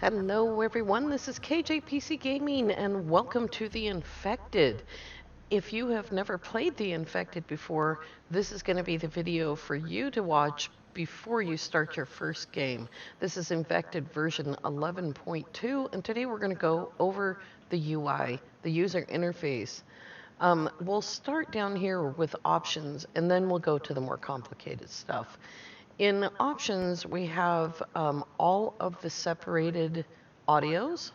Hello, everyone. This is KJPC Gaming, and welcome to The Infected. If you have never played The Infected before, this is going to be the video for you to watch before you start your first game. This is Infected version 11.2, and today we're going to go over the UI, the user interface. We'll start down here with options, and then we'll go to the more complicated stuff. In options, we have all of the separated audios,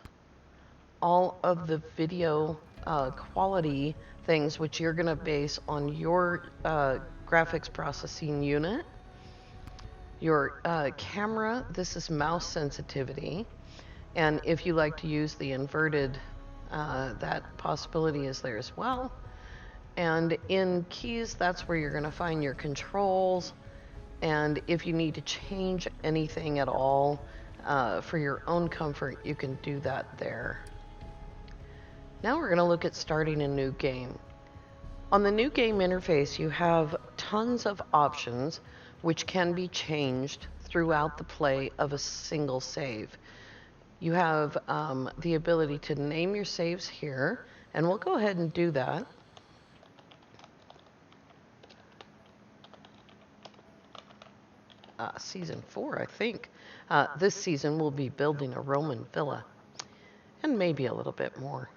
all of the video quality things, which you're going to base on your graphics processing unit. Your camera, this is mouse sensitivity. And if you like to use the inverted, that possibility is there as well. And in keys, that's where you're going to find your controls. And if you need to change anything at all for your own comfort, you can do that there. Now we're going to look at starting a new game. On the new game interface, you have tons of options which can be changed throughout the play of a single save. You have the ability to name your saves here, and we'll go ahead and do that. Season 4, I think. This season we'll be building a Roman villa, and maybe a little bit more.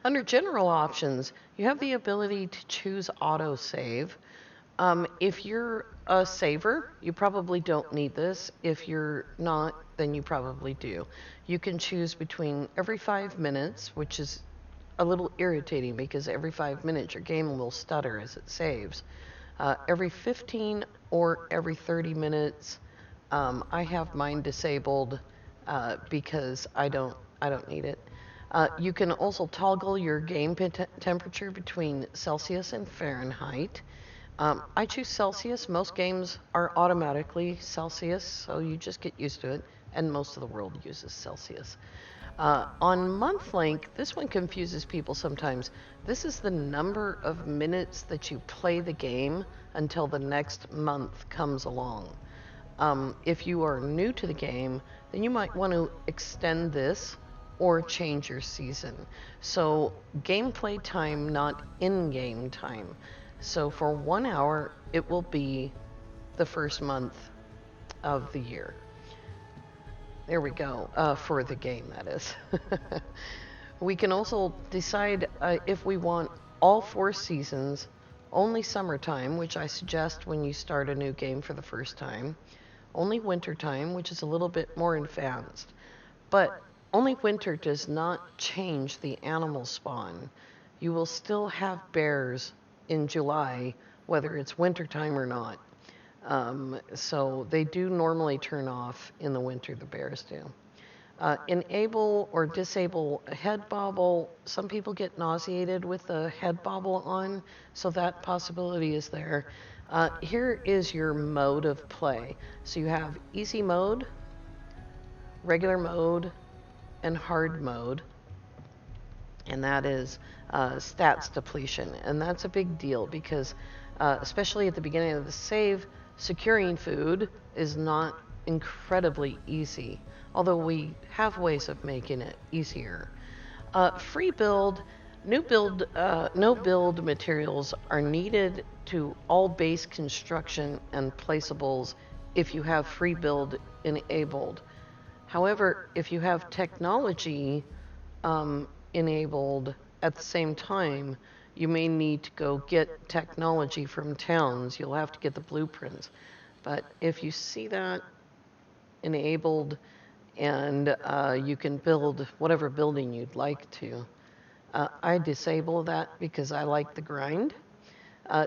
Under general options, you have the ability to choose autosave. If you're a saver, you probably don't need this. If you're not, then you probably do. You can choose between every 5 minutes, which is a little irritating because every 5 minutes your game will stutter as it saves. Every 15 or every 30 minutes. I have mine disabled because I don't need it. You can also toggle your game temperature between Celsius and Fahrenheit. I choose Celsius. Most games are automatically Celsius, so you just get used to it, and most of the world uses Celsius. On month length, this one confuses people sometimes. This is the number of minutes that you play the game until the next month comes along. If you are new to the game, then you might want to extend this or change your season. So gameplay time, not in-game time. So for 1 hour, it will be the first month of the year. There we go, for the game, that is. We can also decide if we want all 4 seasons, only summertime, which I suggest when you start a new game for the first time, only wintertime, which is a little bit more advanced. But only winter does not change the animal spawn. You will still have bears in July, whether it's wintertime or not. So they do normally turn off in the winter, the bears do. Enable or disable head bobble. Some people get nauseated with the head bobble on, so that possibility is there. Here is your mode of play. So you have easy mode, regular mode, and hard mode. And that is stats depletion. And that's a big deal because, especially at the beginning of the save, securing food is not incredibly easy, although we have ways of making it easier. Free build, no build materials are needed to all base construction and placeables if you have free build enabled. However, if you have technology enabled at the same time, you may need to go get technology from towns. You'll have to get the blueprints. But if you see that enabled and you can build whatever building you'd like to, I disable that because I like the grind.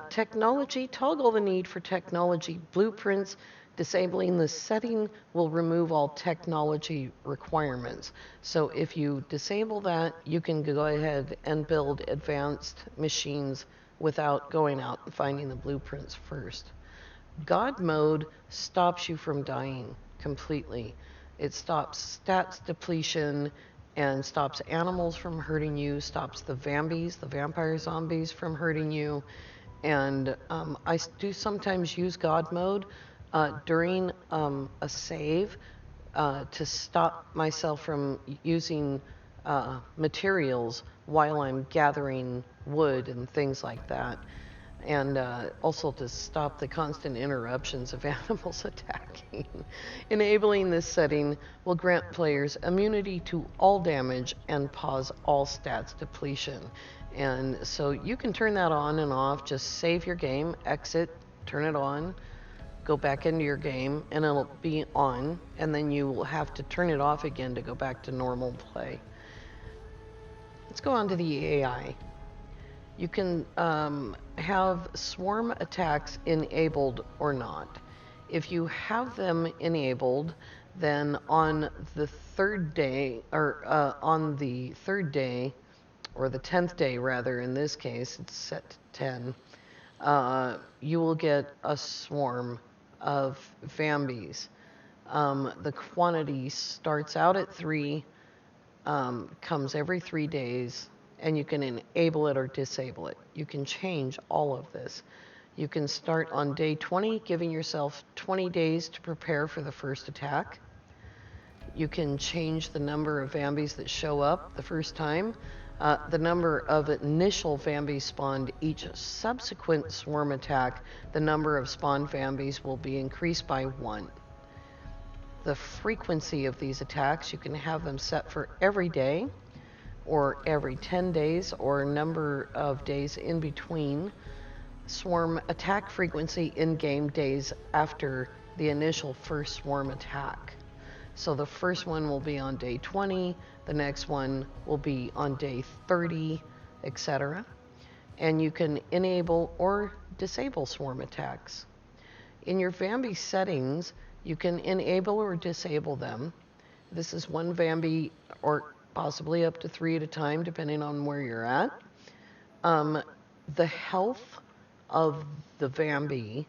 Technology, toggle the need for technology blueprints. Disabling the setting will remove all technology requirements. So if you disable that, you can go ahead and build advanced machines without going out and finding the blueprints first. God mode stops you from dying completely. It stops stats depletion and stops animals from hurting you, stops the vampire zombies from hurting you. And I do sometimes use God mode during a save to stop myself from using materials while I'm gathering wood and things like that. And also to stop the constant interruptions of animals attacking. Enabling this setting will grant players immunity to all damage and pause all stats depletion. And so you can turn that on and off, just save your game, exit, turn it on, go back into your game, and it'll be on, and then you will have to turn it off again to go back to normal play. Let's go on to the AI. You can have swarm attacks enabled or not. If you have them enabled, then on the third day, or or the 10th day rather, in this case, it's set to 10, you will get a swarm of Vambies. The quantity starts out at 3, comes every 3 days, and you can enable it or disable it. You can change all of this. You can start on day 20, giving yourself 20 days to prepare for the first attack. You can change the number of Vambies that show up the first time. The number of initial Vambies spawned each subsequent swarm attack, the number of spawned Vambies will be increased by 1. The frequency of these attacks, you can have them set for every day, or every 10 days, or a number of days in between. Swarm attack frequency in-game days after the initial first swarm attack. So the first one will be on day 20, the next one will be on day 30, etc. And you can enable or disable swarm attacks. In your Vambi settings, you can enable or disable them. This is 1 Vambi or possibly up to 3 at a time, depending on where you're at. The health of the Vambi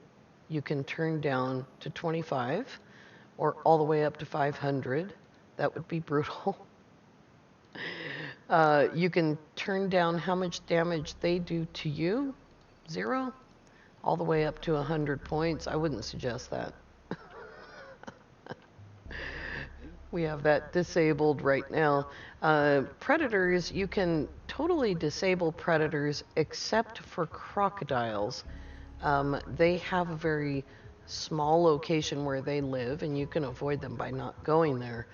you can turn down to 25 or all the way up to 500. That would be brutal. You can turn down how much damage they do to you, 0, all the way up to 100 points. I wouldn't suggest that. We have that disabled right now. Predators, you can totally disable predators except for crocodiles. They have a very small location where they live, and you can avoid them by not going there,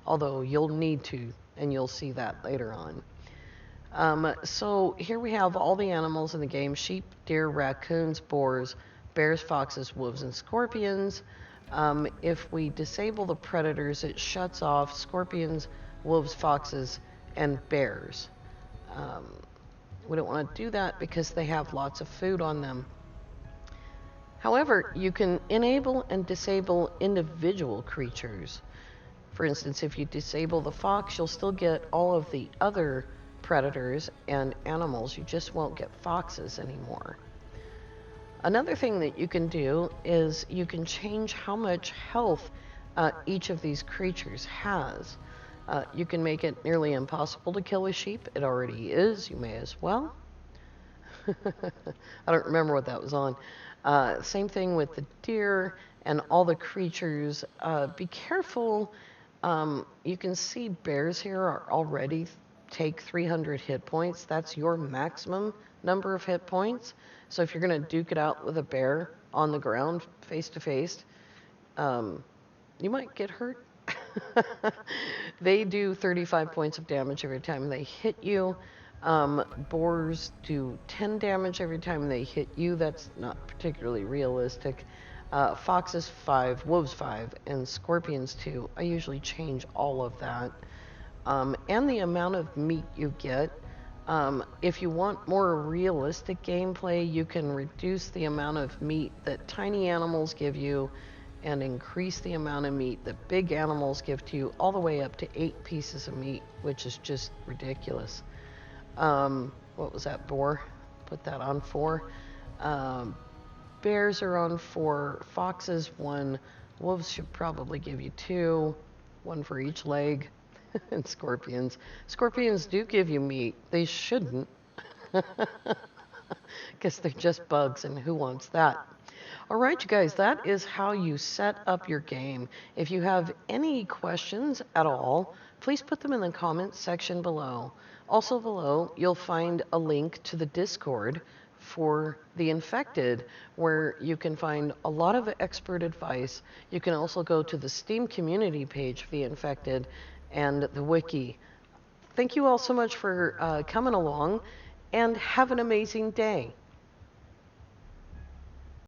although you'll need to, and you'll see that later on. So here we have all the animals in the game: sheep, deer, raccoons, boars, bears, foxes, wolves, and scorpions. If we disable the predators, it shuts off scorpions, wolves, foxes, and bears. We don't want to do that because they have lots of food on them. However, you can enable and disable individual creatures. For instance, if you disable the fox, you'll still get all of the other predators and animals. You just won't get foxes anymore. Another thing that you can do is you can change how much health each of these creatures has. You can make it nearly impossible to kill a sheep. It already is. You may as well. I don't remember what that was on. Same thing with the deer and all the creatures. Be careful. You can see bears here are already take 300 hit points. That's your maximum number of hit points. So if you're going to duke it out with a bear on the ground, face to face, you might get hurt. They do 35 points of damage every time they hit you. Boars do 10 damage every time they hit you. That's not particularly realistic. Foxes 5, wolves 5, and scorpions 2. I usually change all of that. And the amount of meat you get. If you want more realistic gameplay, you can reduce the amount of meat that tiny animals give you and increase the amount of meat that big animals give to you, all the way up to 8 pieces of meat, which is just ridiculous. What was that, boar? Put that on 4. Bears are on 4, foxes 1, wolves should probably give you 2, 1 for each leg. And scorpions. Scorpions do give you meat. They shouldn't. Because they're just bugs, and who wants that? All right, you guys, that is how you set up your game. If you have any questions at all, please put them in the comments section below. Also below, you'll find a link to the Discord for the infected, where you can find a lot of expert advice. You can also go to the Steam community page for the infected and the wiki. Thank you all so much for coming along, and have an amazing day.